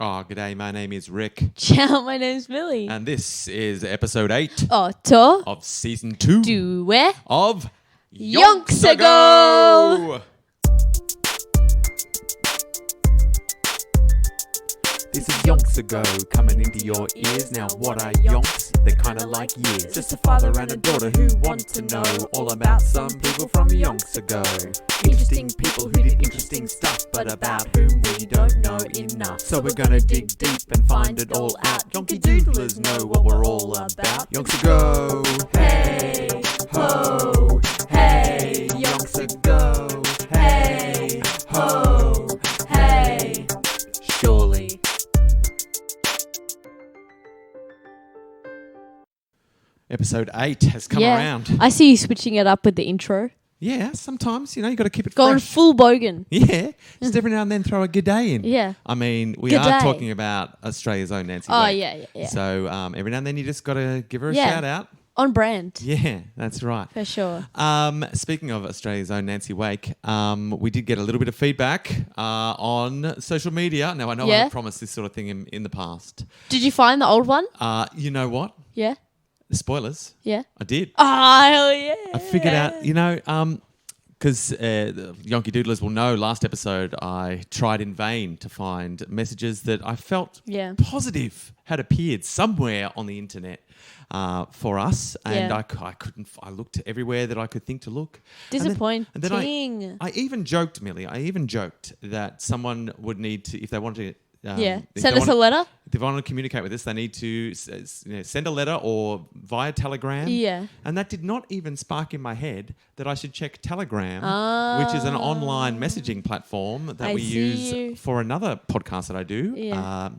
Oh, g'day. My name is Rick. Ciao, my name's Millie. And this is episode 8 of season 2 of Yonks Ago. This is Yonks Ago coming into your ears. Now what are yonks? They're kinda like years. Just a father and a daughter who want to know all about some people from Yonks Ago. Interesting people who did interesting stuff, but about whom we don't know enough. So we're gonna dig deep and find it all out. Yonky doodlers know what we're all about. Yonks Ago, hey ho, hey, Yonks Ago, hey ho, hey, surely. Episode 8 has come around. I see you switching it up with the intro. Yeah, sometimes, you got to keep it Going fresh. full bogan. Yeah, just every now and then throw a g'day in. Yeah. I mean, we G'day. are talking about Australia's own Nancy Oh, Wake. yeah. So every now and then you just got to give her a shout out. On brand. Yeah, that's right. For sure. Speaking of Australia's own Nancy Wake, we did get a little bit of feedback on social media. Now, I know I've promised this sort of thing in the past. Did you find the old one? You know what? Yeah. Spoilers. Yeah. I did. Oh, hell yeah. I figured out, because the Yonky Doodlers will know, last episode I tried in vain to find messages that I felt positive had appeared somewhere on the internet for us, and I couldn't. I looked everywhere that I could think to look. Disappointing. And then I even joked, Millie. I even joked that someone would need to, if they wanted to. Send us a letter. If they want to communicate with us, they need to send a letter or via Telegram. Yeah. And that did not even spark in my head that I should check Telegram, which is an online messaging platform that we use for another podcast that I do. Yeah.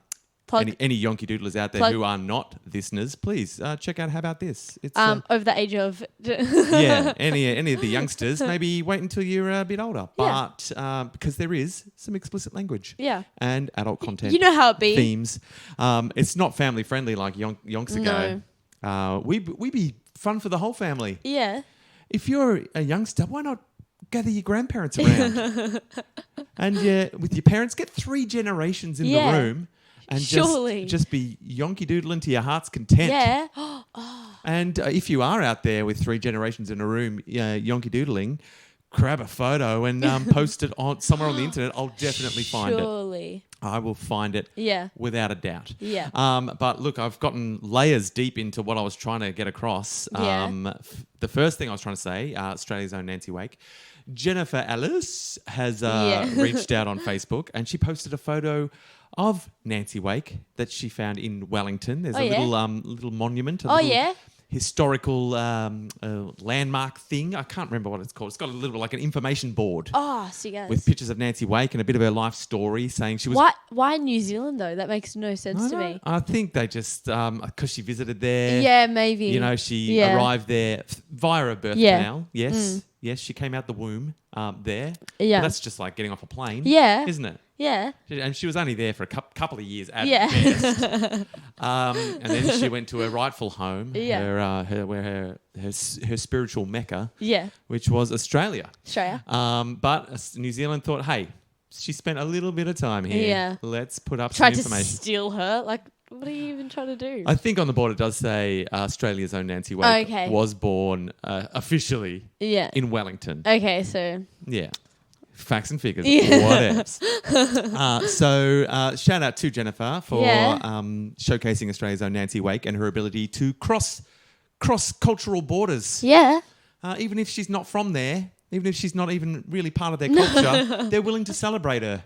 Any Yonky Doodlers out there who are not listeners, please check out How About This. It's over the age of... any of the youngsters, maybe wait until you're a bit older. But because there is some explicit language and adult content. You know how it be. Themes. It's not family friendly like Yonks Ago. No. We be fun for the whole family. Yeah. If you're a youngster, why not gather your grandparents around? And with your parents, get 3 generations in the room. And just be yonky doodling to your heart's content. Yeah. And if you are out there with 3 generations in a room yonky doodling, grab a photo and post it on somewhere on the internet. I'll definitely find it. Surely. I will find it without a doubt. Yeah. But look, I've gotten layers deep into what I was trying to get across. The first thing I was trying to say, Australia's own Nancy Wake, Jennifer Ellis has reached out on Facebook, and she posted a photo of Nancy Wake that she found in Wellington. There's a little monument, historical landmark thing. I can't remember what it's called. It's got a little like an information board. Oh, so you guys. With pictures of Nancy Wake and a bit of her life story, saying she was... Why New Zealand, though? That makes no sense to me. I think they just... Because she visited there. Yeah, maybe. She arrived there via a birth canal. Yes. Yes, she came out the womb there. Yeah. But that's just like getting off a plane. Yeah. Isn't it? Yeah. And she was only there for a couple of years at best. And then she went to her rightful home, her spiritual mecca, which was Australia. But New Zealand thought, hey, she spent a little bit of time here. Yeah. Let's put up some information. Tried to steal her? Like, what are you even trying to do? I think on the board it does say Australia's own Nancy Wake was born officially in Wellington. Okay, so... Yeah. Facts and figures. What else? So shout out to Jennifer for showcasing Australia's own Nancy Wake and her ability to cross cultural borders. Yeah. Even if she's not from there, even if she's not even really part of their culture, they're willing to celebrate her.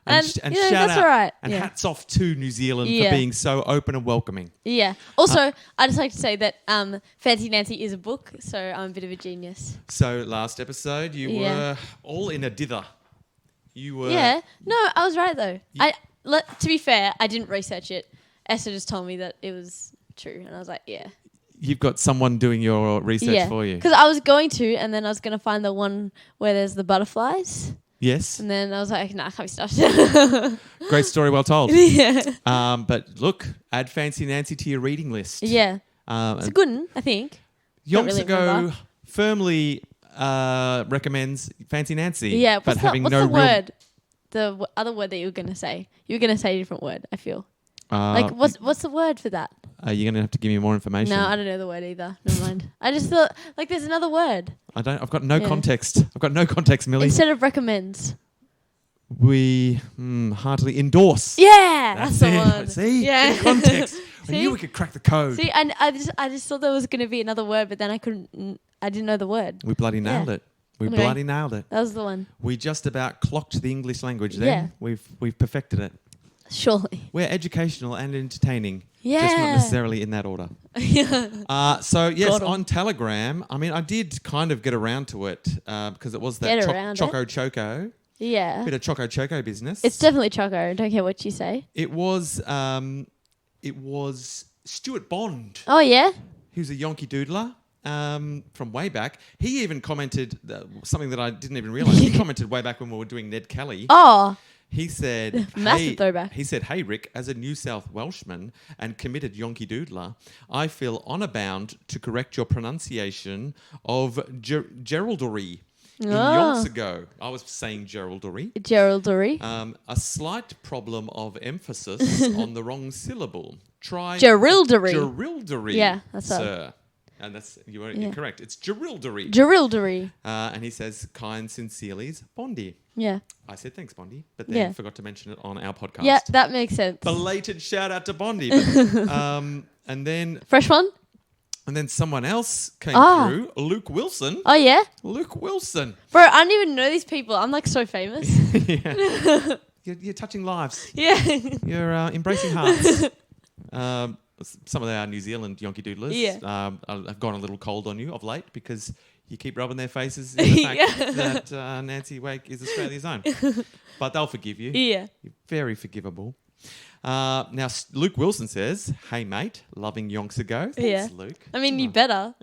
And shout that's out. Right. And hats off to New Zealand for being so open and welcoming. Yeah. Also, I'd just like to say that Fancy Nancy is a book, so I'm a bit of a genius. So last episode, you were all in a dither. You were... Yeah. No, I was right, though. To be fair, I didn't research it. Esther just told me that it was true, and I was like, yeah. You've got someone doing your research for you. Because I was going to, and then I was going to find the one where there's the butterflies. Yes. And then I was like, nah, I can't be stuffed. Great story, well told. But look, add Fancy Nancy to your reading list. Yeah. It's a good one, I think. Yonks Ago firmly recommends Fancy Nancy. Yeah. What's the word? other word that you were gonna say. You were gonna say a different word. I feel Uh, what's the word for that? You're going to have to give me more information. No, I don't know the word either. Never mind. I just thought there's another word I've got no context. I've got no context, Millie. instead of recommends. We heartily endorse. Yeah, that's the it. one. See, Yeah. context. I See? knew we could crack the code. See, and I just thought there was gonna be another word, but then I couldn't. I didn't know the word. We bloody nailed it. We Okay. bloody nailed it. That was the one. We just about clocked the English language there. Yeah. We've perfected it. Surely. We're educational and entertaining. Yeah. Just not necessarily in that order. Yeah. So, yes, Got 'em. on Telegram, I mean, I did kind of get around to it because it was that Get around Choco Choco. Yeah. Bit of Choco Choco business. It's definitely Choco. Don't care what you say. It was Stuart Bond, Oh yeah. who's a Yonky Doodler from way back. He even commented something that I didn't even realise. He commented way back when we were doing Ned Kelly. Oh. He said, Massive throwback. He said, "Hey Rick, as a New South Welshman and committed Yonky Doodler, I feel honour bound to correct your pronunciation of Geraldry in Yonks Ago." I was saying Geraldry. Geraldry. A slight problem of emphasis on the wrong syllable. Try Geraldry. Geraldry. Yeah, that's sir. And that's you're correct. It's Geraldry. Geraldry. And he says, "Kind sincerely's Bondy." Yeah. I said thanks, Bondy, but then Yeah. forgot to mention it on our podcast. Yeah, that makes sense. Belated shout out to Bondy. But, and Fresh one? then someone else came Ah. through, Luke Wilson. Oh yeah? Luke Wilson. Bro, I don't even know these people. I'm like so famous. Yeah. You're touching lives. Yeah. You're embracing hearts. Some of our New Zealand Yonky Doodlers have gone a little cold on you of late because you keep rubbing their faces in the fact that Nancy Wake is Australia's own. But they'll forgive you. Yeah. You're very forgivable. Now, Luke Wilson says, "Hey, mate, loving Yonks Ago." Thanks, Luke. I mean, you better.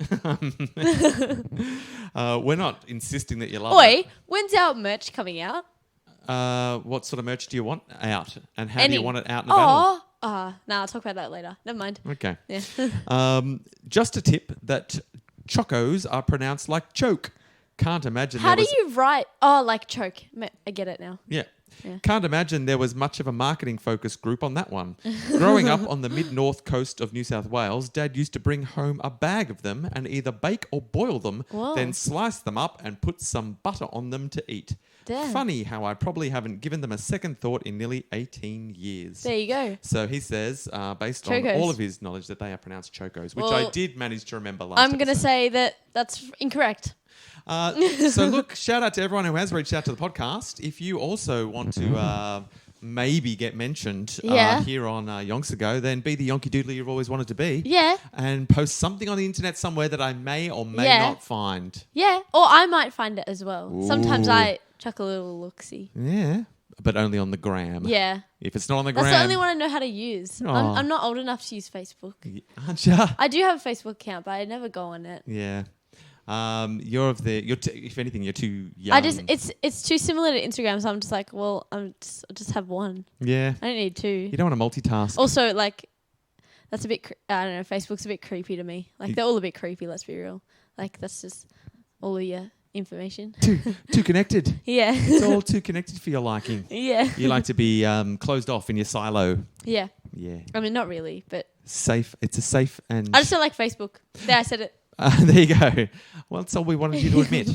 We're not insisting that you love Oi, when's our merch coming out? it. What sort of merch do you want out? And how do you want it out and Oh. I'll talk about that later. Never mind. Okay. Yeah. Just a tip that chocos are pronounced like choke. Can't imagine How do you write? Oh, like choke. I get it now. Yeah. Yeah. Can't imagine there was much of a marketing focused group on that one. Growing up on the mid-north coast of New South Wales, Dad used to bring home a bag of them and either bake or boil them, Whoa. then slice them up and put some butter on them to eat. Damn. Funny how I probably haven't given them a second thought in nearly 18 years. There you go. So he says, based on Chocos. all of his knowledge, that they are pronounced chocos, which Well, I did manage to remember last I'm going to episode. say that that's incorrect. So look, shout out to everyone who has reached out to the podcast. If you also want to maybe get mentioned here on Yonks Ago, then be the Yonky Doodler you've always wanted to be. Yeah. And post something on the internet somewhere that I may or may not find. Yeah. Or I might find it as well. Sometimes Ooh. I chuck a little look-see. Yeah. But only on the gram. Yeah. If it's not on the That's gram. the only one I know how to use. Aw. I'm not old enough to use Facebook. Aren't ya? I do have a Facebook account, but I never go on it. Yeah. If anything, you're too young. It's too similar to Instagram, so I'm just like, well, I'll just have one. Yeah. I don't need two. You don't want to multitask. Also, like, that's a bit. I don't know. Facebook's a bit creepy to me. Like, they're all a bit creepy. Let's be real. Like, that's just all of your information. Too connected. Yeah. It's all too connected for your liking. Yeah. You like to be closed off in your silo. Yeah. Yeah. I mean, not really, but Safe. It's a safe and... I just don't like Facebook. There, I said it. there you go. Well, that's all we wanted you to admit.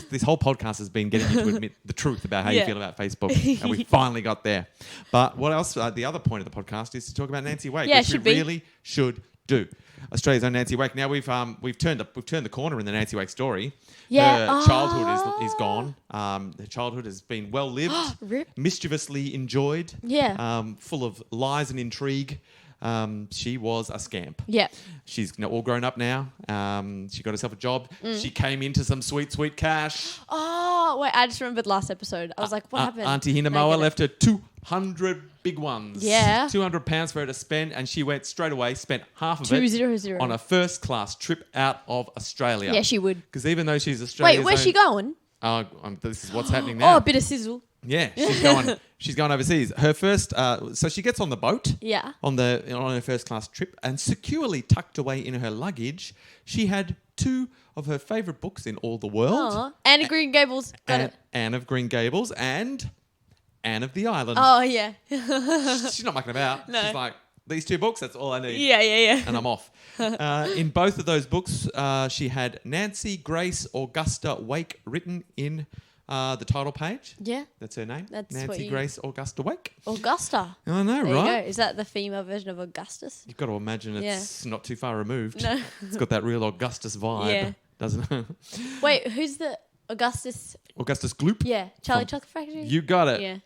This whole podcast has been getting you to admit the truth about how you feel about Facebook. And we finally got there. But what else? The other point of the podcast is to talk about Nancy Wake, which we really should do. Australia's own Nancy Wake. Now we've turned the corner in the Nancy Wake story. Yeah. Her childhood is gone. Her childhood has been well lived, mischievously enjoyed. Yeah. Full of lies and intrigue. She was a scamp. Yeah. She's all grown up now. She got herself a job. She came into some sweet, sweet cash. Oh, wait, I just remembered last episode. I was like, what happened? Auntie Hinamoa left her 200 big ones. Yeah. £200 for her to spend, and she went straight away, spent half of 200 it on a first-class trip out of Australia. Yeah, she would. Because even though she's Australia's Wait, where's she going? This is what's happening now. Oh, a bit of sizzle. Yeah, she's going overseas. Her first, so she gets on the boat. Yeah. On her first class trip, and securely tucked away in her luggage, she had 2 of her favourite books in all the world. Oh, Anne of Green Gables. Got it. Anne of Green Gables and Anne of the Island. Oh, yeah. She's not mucking about. No. She's like, these 2 books, that's all I need. Yeah. And I'm off. In both of those books, she had Nancy Grace Augusta Wake written in the title page. Yeah. That's her name. That's what Nancy you- Grace Augusta Wake. Augusta. I know, There right? you go. Is that the female version of Augustus? You've got to imagine it's not too far removed. No. It's got that real Augustus vibe, Yeah. doesn't it? Wait, who's the Augustus? Augustus Gloop. Yeah, Charlie From- Chocolate Factory? You got it. Yeah.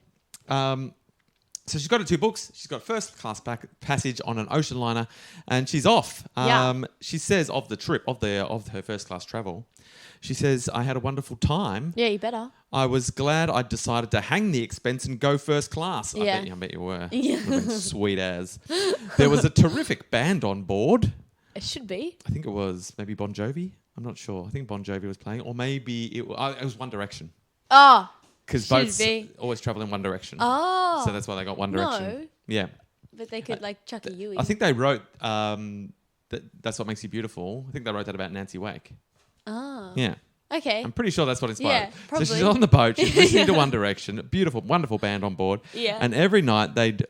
So she's got her 2 books. She's got first class passage on an ocean liner, and she's off. Yeah. She says of the trip of her first class travel, she says, "I had a wonderful time. Yeah, you better. I was glad I decided to hang the expense and go first class." Yeah. I bet you were. Yeah. Would have been sweet as. There was a terrific band on board. It should be. I think it was maybe Bon Jovi. I'm not sure. I think Bon Jovi was playing, or maybe it was One Direction. Oh. Because Should boats be. always travel in one direction. Oh. So that's why they got One Direction. No. Yeah. But they could like chuck a Yui. I think they wrote That's What Makes You Beautiful. I think they wrote that about Nancy Wake. Oh. Yeah. Okay. I'm pretty sure that's what inspired. Yeah, So she's probably. on the boat. She's listening to One Direction. Beautiful, wonderful band on board. Yeah. And every night they'd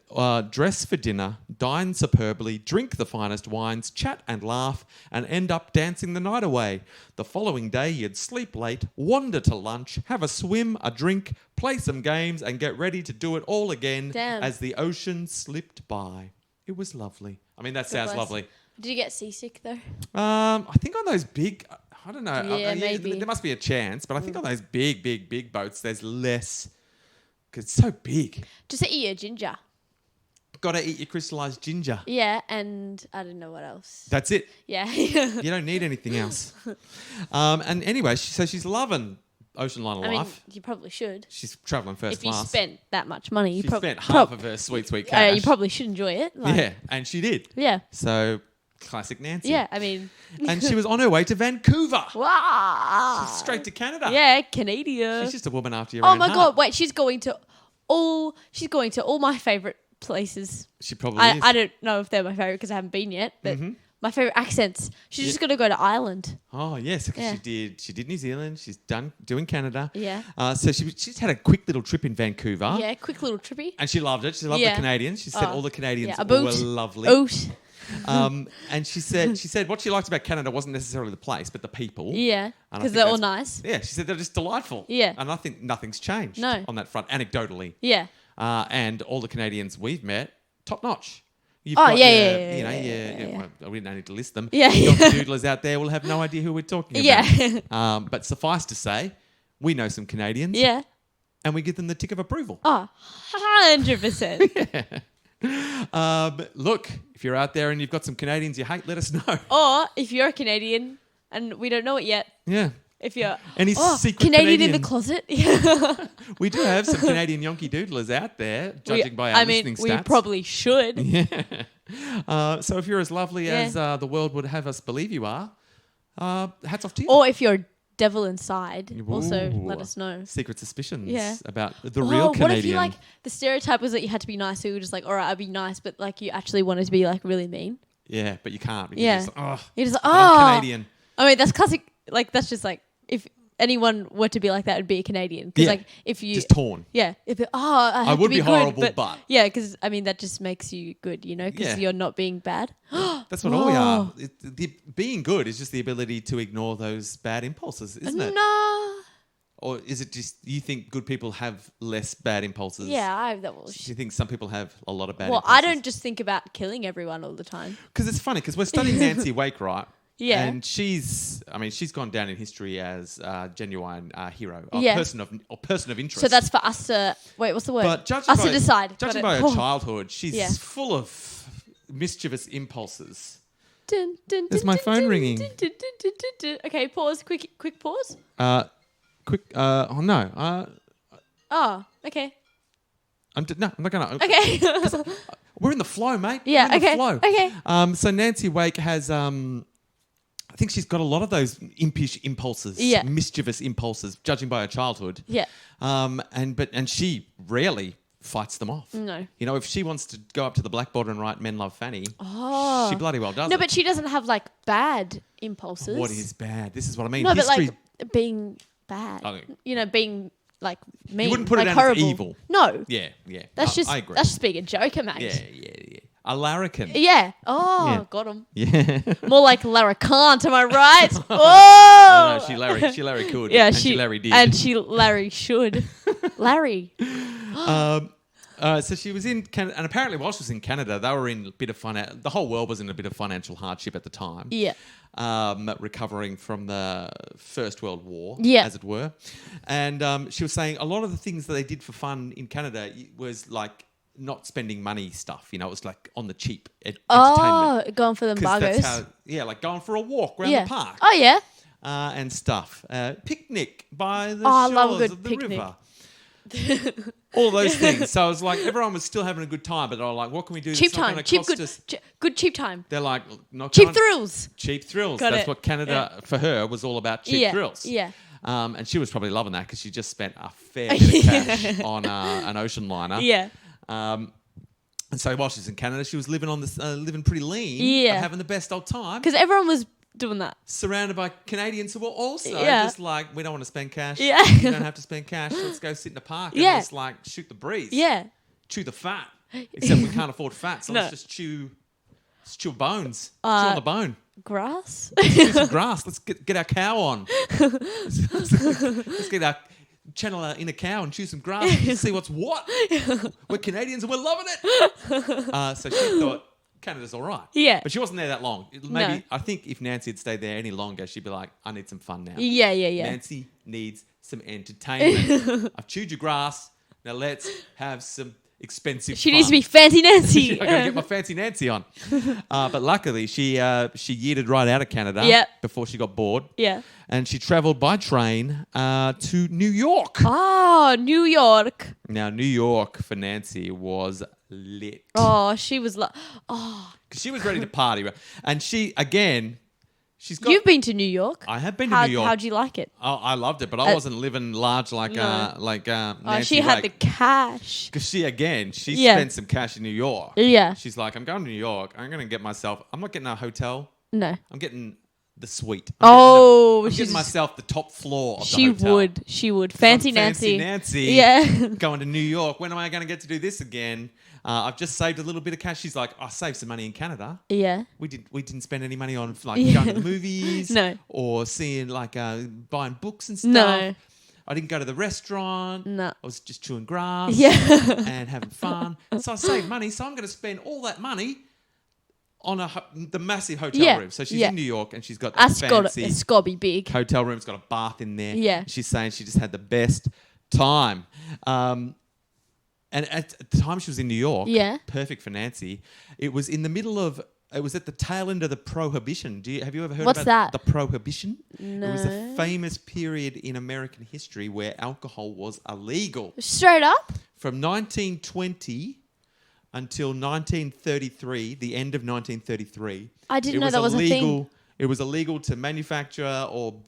dress for dinner, dine superbly, drink the finest wines, chat and laugh, and end up dancing the night away. The following day you'd sleep late, wander to lunch, have a swim, a drink, play some games, and get ready to do it all again Damn. as the ocean slipped by. It was lovely. I mean, that sounds bless. lovely. Did you get seasick though? I think on those big, I don't know. Yeah, maybe. There must be a chance, but I think on those big boats, there's less because it's so big. Just to eat your ginger. Got to eat your crystallized ginger. Yeah, and I don't know what else. That's it. Yeah. You don't need anything else. And anyway, so she's loving ocean liner I mean, life. you probably should. She's traveling first If you class. spent that much money, you She probably spent half of her sweet cash. you probably should enjoy it. Like, Yeah, and she did. Yeah. So classic Nancy. Yeah. I mean. And she was on her way to Vancouver. Wow. Straight to Canada. Yeah, Canada. She's just a woman after your Oh own my heart. god! Wait, she's going to all my favorite places. She probably is. I don't know if they're my favorite because I haven't been yet, but my favorite accents. She's just going to go to Ireland. Oh yes, because Yeah. she did New Zealand. She's doing Canada. Yeah. So she's had a quick little trip in Vancouver. Yeah, quick little trippy. And she loved it. She loved the Yeah. Canadians. She said Oh. all the Canadians Yeah, a were boot. lovely. Oat. And she said what she liked about Canada wasn't necessarily the place, but the people. Yeah, And I because think they're all that's- nice. Yeah, she said they're just delightful. Yeah. And I think nothing's changed No. on that front, anecdotally. Yeah. And all the Canadians we've met, top notch. You've Oh, got yeah, your, yeah, you know, yeah, your, yeah. well, we don't need to list them. Yeah. The Yonks doodlers out there will have no idea who we're talking about. Yeah. But suffice to say, we know some Canadians. Yeah. And we give them the tick of approval. Oh, 100%. Look, if you're out there and you've got some Canadians you hate, let us know. Or if you're a Canadian and we don't know it yet, Yeah. if you're Any secret Canadian in the Canadian? closet. Yeah. We do have some Canadian Yonky doodlers out there, judging by our listening we stats. probably should. Yeah. So if you're as lovely Yeah. as the world would have us believe you are, hats off to you. Or if you're a devil inside, also Ooh. let us know. Secret suspicions Yeah. about the real Canadian. What if you the stereotype was that you had to be nice, so you were just like, all right, I'll be nice, but like you actually wanted to be like really mean. Yeah, but you can't. Because Yeah. You're just, oh, You're just like, but I'm oh, Canadian. I mean, that's classic. Like that's just like if anyone were to be like that, it'd be a Canadian. Because Yeah. like if you Just torn. yeah, if it, I have would to be be horrible, good, but- yeah, because I mean that just makes you good, you know, because Yeah. you're not being bad. That's what all we are. Whoa. Being good is just the ability to ignore those bad impulses, isn't it? No. Or is it just you think good people have less bad impulses? Yeah, I have that. Do you think some people have a lot of bad Well, impulses? I don't just think about killing everyone all the time. Because it's funny, because we're studying Nancy Wake, right? Yeah. And she's gone down in history as a genuine hero, a Yeah. person of interest. So that's for us to wait. What's the word? But judging us by, to decide. Judging Got by it. her Oh. childhood, she's Yeah. full of mischievous impulses. Dun, dun, There's dun, my dun, phone dun, ringing. dun, dun, dun, dun, dun, dun. Okay, pause. Quick pause. Oh no. Oh, okay. I'm not gonna. Okay. We're in the flow, mate. Yeah, We're in okay, The flow. okay. So Nancy Wake has. I think she's got a lot of those impish impulses, Yeah. mischievous impulses, judging by her childhood. Yeah. And she rarely fights them off. No. You know, if she wants to go up to the blackboard and write "Men Love Fanny," Oh. she bloody well does. No, it. but she doesn't have like bad impulses. What is bad? This is what I mean. No, History. but like being bad. Okay. You know, being like mean. You wouldn't put like it down horrible. as evil. No. Yeah. That's I agree. That's just being a joker, mate. Yeah. A larrikin. Yeah. Oh, Yeah. got him. Yeah. More like Larricant, am I right? Oh, Oh. no, she Larry could. Yeah, and she Larry did. And she Larry should. Larry. So she was in Canada, and apparently while she was in Canada, they were in a bit of the whole world was in a bit of financial hardship at the time. Yeah. Recovering from the First World War, Yeah. as it were. And she was saying a lot of the things that they did for fun in Canada was like not spending money stuff. You know, it was like on the cheap entertainment. Oh, going for the 'Cause embargoes. that's how, like going for a walk around Yeah. the park. Oh, yeah. And stuff. Picnic by the Oh, I shores love a good of the picnic. river. All those things. So it was like everyone was still having a good time, but they were like, "What can we do? Cheap that's not time. gonna Cheap cost good. us?" Good cheap time. They're like, "Not Cheap going- thrills. Cheap thrills." Got That's it. what Canada for her was all about. Cheap Yeah. thrills. Yeah. And she was probably loving that because she just spent a fair bit of cash on an ocean liner. Yeah. And so while she's in Canada, she was living on this, living pretty lean, Yeah. but having the best old time. Because everyone was doing that. Surrounded by Canadians who were also Yeah. just like, we don't want to spend cash. Yeah. We don't have to spend cash. Let's go sit in the park and Yeah. just like shoot the breeze. Yeah. Chew the fat. Except we can't afford fat, so No. let's just chew bones. Chew on the bone. Grass. Chew some grass. Let's get our cow on. Let's get our channel our inner cow and chew some grass and see what's what. We're Canadians and we're loving it. So she thought Canada's all right. Yeah. But she wasn't there that long. Maybe No. I think if Nancy had stayed there any longer, she'd be like, I need some fun now. Yeah. Yeah. Nancy needs some entertainment. I've chewed your grass. Now let's have some expensive She fun. needs to be fancy Nancy. I gotta get my fancy Nancy on. But luckily, she yeeted right out of Canada Yep. before she got bored. Yeah. And she travelled by train to New York. Oh, New York. Now, New York for Nancy was lit. Oh, she was like, Because she was ready to party. Right? And she, again, she's got... you've been to New York. I have been to New York. How'd you like it? Oh, I loved it, but I wasn't living large like No. Nancy. Oh, she had the cash. Because she Yeah. spent some cash in New York. Yeah. She's like, I'm going to New York. I'm going to get myself... I'm not getting a hotel. No. I'm getting the suite. Oh, I'm she's getting myself the top floor of the she hotel. would. She would. Fancy I'm Nancy. Nancy. Yeah. Going to New York. When am I going to get to do this again? I've just saved a little bit of cash. She's like, I saved some money in Canada. Yeah. We didn't spend any money on like Yeah. going to the movies, No. or seeing like buying books and stuff. No. I didn't go to the restaurant. No. I was just chewing grass Yeah. and having fun. So I saved money. So I'm going to spend all that money on the massive hotel Yeah. room. So she's Yeah. in New York and she's got that That's got fancy it's got to be big. hotel room. It's got a bath in there. Yeah. She's saying she just had the best time. And at the time she was in New York, Yeah. perfect for Nancy. It was in the middle of, it was at the tail end of the Prohibition. Have you ever heard What's about that? the Prohibition? No. It was a famous period in American history where alcohol was illegal. Straight up? From 1920 until 1933, the end of 1933. I didn't it know was that was a thing. illegal. It was illegal to manufacture or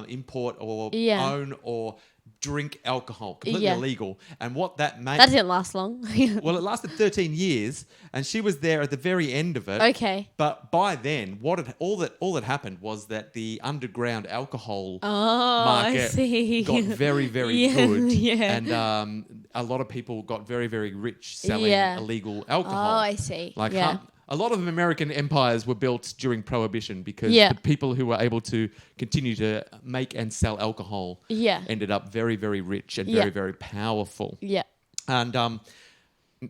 import or Yeah. own or drink alcohol. Completely Yeah. illegal. And what that made... That didn't last long. Well, it lasted 13 years, and she was there at the very end of it. Okay. But by then, all that happened was that the underground alcohol Oh, I market see. got very, very Yeah, good, yeah. and a lot of people got very, very rich selling Yeah. illegal Oh, alcohol. I see. Like yeah. a lot of American empires were built during Prohibition because Yeah. the people who were able to continue to make and sell alcohol Yeah. ended up very, very rich and Yeah. very, very powerful. Yeah. And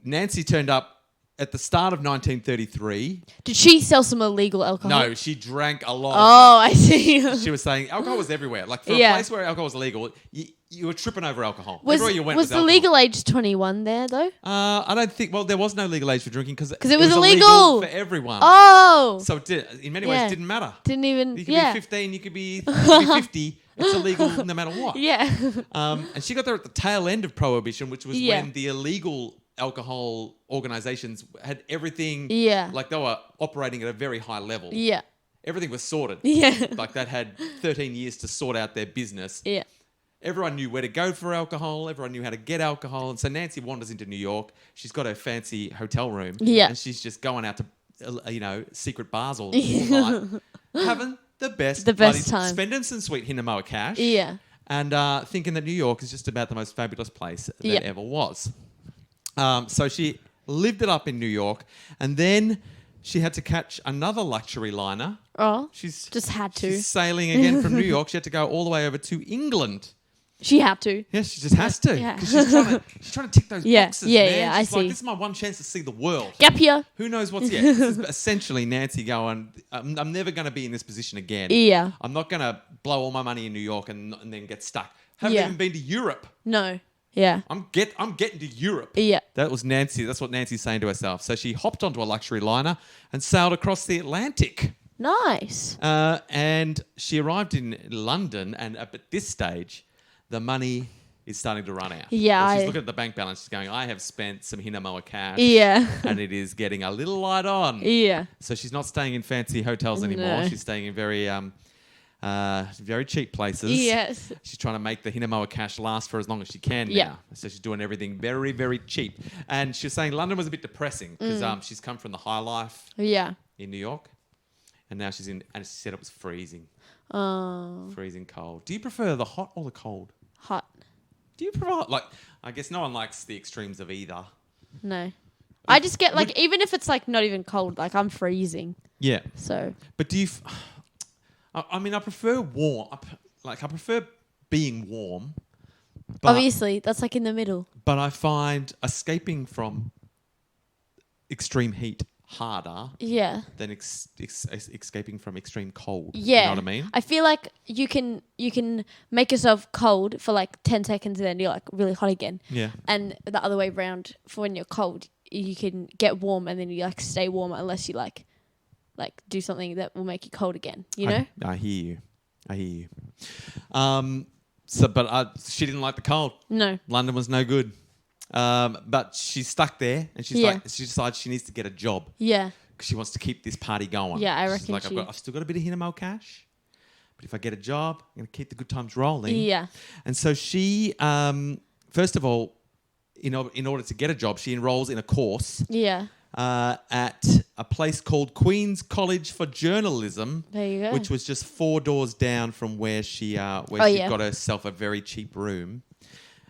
Nancy turned up at the start of 1933. Did she sell some illegal alcohol? No, she drank a lot. Oh, I see. She was saying alcohol was everywhere. Like for Yeah. a place where alcohol was illegal, you were tripping over alcohol. Was Everywhere you went was the alcohol. legal age 21 there though? I don't think. Well, there was no legal age for drinking because it was illegal. for everyone. Oh, So in many ways, Yeah. it didn't matter. didn't even. You could Yeah. be 15, you could be 50. It's illegal no matter what. Yeah. And she got there at the tail end of Prohibition, which was Yeah. when the illegal alcohol organizations had everything. Yeah. Like they were operating at a very high level. Yeah. Everything was sorted. Yeah. Like that had 13 years to sort out their business. Yeah. Everyone knew where to go for alcohol. Everyone knew how to get alcohol. And so Nancy wanders into New York. She's got her fancy hotel room. Yeah. And she's just going out to, secret bars all night, having the best The best bloody- time. spending some sweet Hinnamoa cash. Yeah. and thinking that New York is just about the most fabulous place that Yep. ever was. So she lived it up in New York, and then she had to catch another luxury liner. Oh, She's just had to. She's sailing again from New York. She had to go all the way over to England. She had to. Yes, she just has to. Yeah. 'Cause she's trying to tick those Yeah, boxes, yeah, man. yeah, I She's like, see. this is my one chance to see the world. Gap here. Who knows what's yet? This is essentially Nancy going, I'm never going to be in this position again. Yeah. I'm not going to blow all my money in New York and then get stuck. Haven't Yeah. even been to Europe. No. Yeah. I'm getting to Europe. Yeah. That was Nancy. That's what Nancy's saying to herself. So she hopped onto a luxury liner and sailed across the Atlantic. Nice. And she arrived in London, and at this stage, the money is starting to run out. Yeah, So she's I- looking at the bank balance. She's going, I have spent some Hinamoa cash. Yeah. And it is getting a little light on. Yeah. So she's not staying in fancy hotels anymore. No. She's staying in very cheap places. Yes. She's trying to make the Hinamoa cash last for as long as she can Yeah. now. So she's doing everything very, very cheap. And she was saying London was a bit depressing because she's come from the high life Yeah. in New York. And now she's in, and she said it was freezing. Oh. Freezing cold. Do you prefer the hot or the cold? Hot. Do you prefer, like, I guess no one likes the extremes of either. No. I just get like, even if it's like not even cold, like I'm freezing. Yeah. So. But do you, I mean, I prefer warm. I prefer being warm. But, Obviously, that's like in the middle. But I find escaping from extreme heat harder Yeah. than escaping from extreme cold. Yeah. You know what I mean? I feel like you can make yourself cold for like 10 seconds and then you're like really hot again. Yeah. And the other way around, for when you're cold, you can get warm and then you like stay warm unless you like do something that will make you cold again. You know? I hear you. But she didn't like the cold. No. London was no good. But she's stuck there, and she decides she needs to get a job Yeah. because she wants to keep this party going. Yeah, I She's reckon like, I've still got a bit of Hinamoa cash, but if I get a job, I'm going to keep the good times rolling. Yeah. And so she, first of all, in order to get a job, she enrolls in a course Yeah. at a place called Queen's College for Journalism. There you go. Which was just 4 doors down from where she got herself a very cheap room.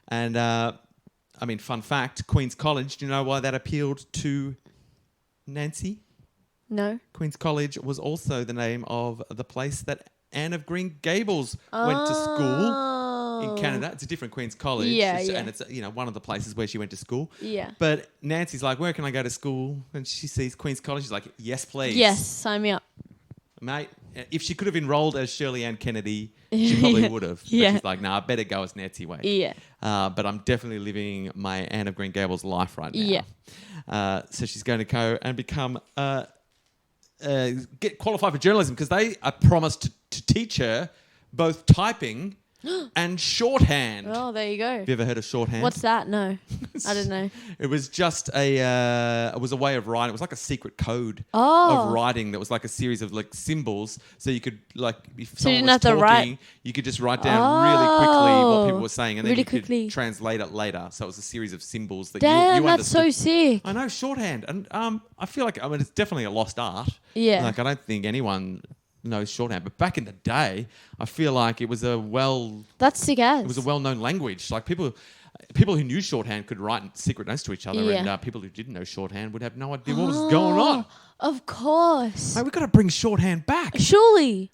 And I mean, fun fact, Queen's College, do you know why that appealed to Nancy? No. Queen's College was also the name of the place that Anne of Green Gables went to school in Canada. It's a different Queen's College. Yeah, And it's one of the places where she went to school. Yeah. But Nancy's like, where can I go to school? And she sees Queen's College. She's like, yes, please. Yes, sign me up. Mate, if she could have enrolled as Shirley Ann Kennedy, she probably would have. But Yeah. she's like, I better go as Nancy Wade. Yeah. But I'm definitely living my Anne of Green Gables life right now. Yeah. So she's going to go and become, get qualified for journalism because they are promised to teach her both typing and shorthand. Oh, there you go. Have you ever heard of shorthand? What's that? No. I don't know. It was just it was a way of writing. It was like a secret code Oh. of writing that was like a series of like symbols. So you could like, if So you someone didn't was have to talking, write- you could just write down really quickly what people were saying, and then Really you quickly. could translate it later. So it was a series of symbols that Damn, you that's so understood. sick. I know, shorthand, and I feel like it's definitely a lost art. Yeah. Like I don't think anyone knows shorthand, but back in the day, I feel like it was a That's sick as. it was a well-known language. Like people who knew shorthand could write secret notes to each other, Yeah. and people who didn't know shorthand would have no idea what was going on. Of course. Like, we've got to bring shorthand back, Surely.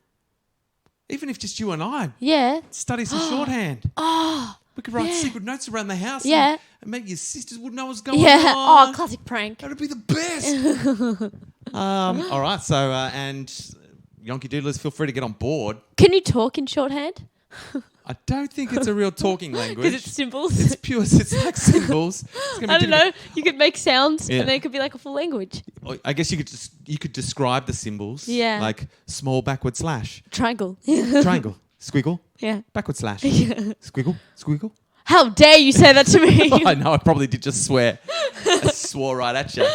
even if just you and I Yeah. study some shorthand. Oh. We could write Yeah. secret notes around the house. Yeah. and maybe your sisters wouldn't know what's going Yeah. on. Oh, classic prank. That'd be the best. All right. So and Yonky Doodlers, feel free to get on board. Can you talk in shorthand? I don't think it's a real talking Because language. it's symbols. It's pure. It's like symbols. It's gonna be I don't difficult. know. You could make sounds Yeah. and then it could be like a full language. I guess you could describe the symbols. Yeah. Like small backward slash, Triangle. triangle, squiggle, Yeah. backward slash, Yeah. squiggle, squiggle. How dare you say that to me? I know. I probably did just swear. I swore right at you.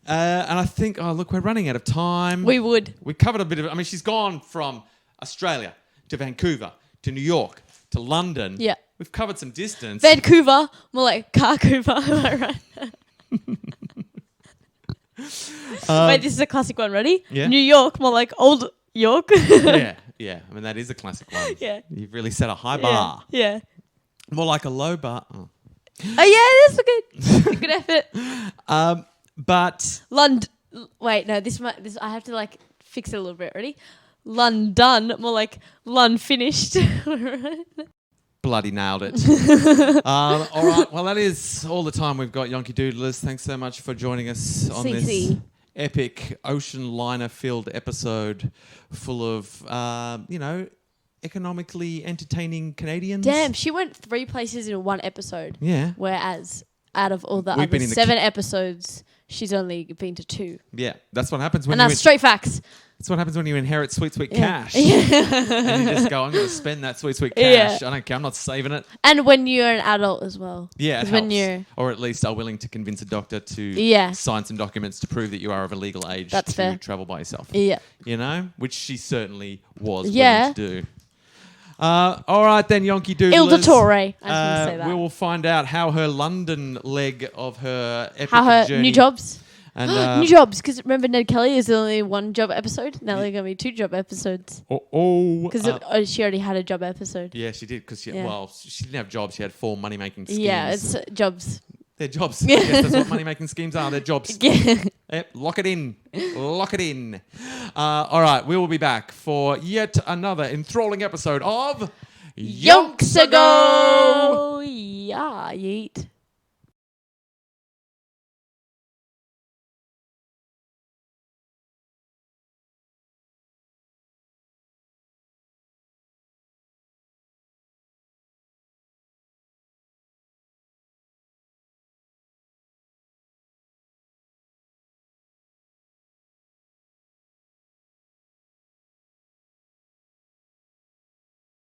And I think, look, we're running out of time. We would. We covered a bit of it. I mean, she's gone from Australia to Vancouver to New York to London. Yeah. We've covered some distance. Vancouver, more like Carcouver, am I right? Wait, this is a classic one. Ready? Yeah. New York, more like Old York. Yeah. Yeah, I mean, that is a classic one. Yeah. You've really set a high bar. Yeah. More like a low bar. Oh. Oh yeah, that's a good effort. But Wait, no, this I have to like fix it a little bit. Ready? London, more like Lun finished. bloody nailed it. All right, well, that is all the time we've got, Yonky Doodlers. Thanks so much for joining us on this epic ocean liner-filled episode full of, economically entertaining Canadians. Damn, she went 3 places in one episode. Yeah. Whereas out of all the We've other been in the 7 episodes, she's only been to 2. Yeah, that's what happens when and that's straight facts. That's what happens when you inherit sweet Yeah. cash. And you just go, I'm going to spend that sweet cash. Yeah. I don't care. I'm not saving it. And when you're an adult as well. Yeah, it 'Cause when helps. you're Or at least are willing to convince a doctor to sign some documents to prove that you are of a legal age That's to fair. travel by yourself. Yeah. You know? Which she certainly was Yeah. willing to do. All right then, Yonky Doodlers. Il Dottore. I was going to say that. We will find out how her London leg of her epic How her journey... new jobs. And, new jobs, because remember Ned Kelly is only 1 job episode. Now they're going to be 2 job episodes. Because she already had a job episode. Yeah, she did. Because she didn't have jobs. She had 4 money-making schemes. Yeah, it's jobs. They're jobs. I guess that's what money-making schemes are. They're jobs. Yeah. Yep, lock it in. Lock it in. All right, we will be back for yet another enthralling episode of Yonks Ago! Yeah, yeet.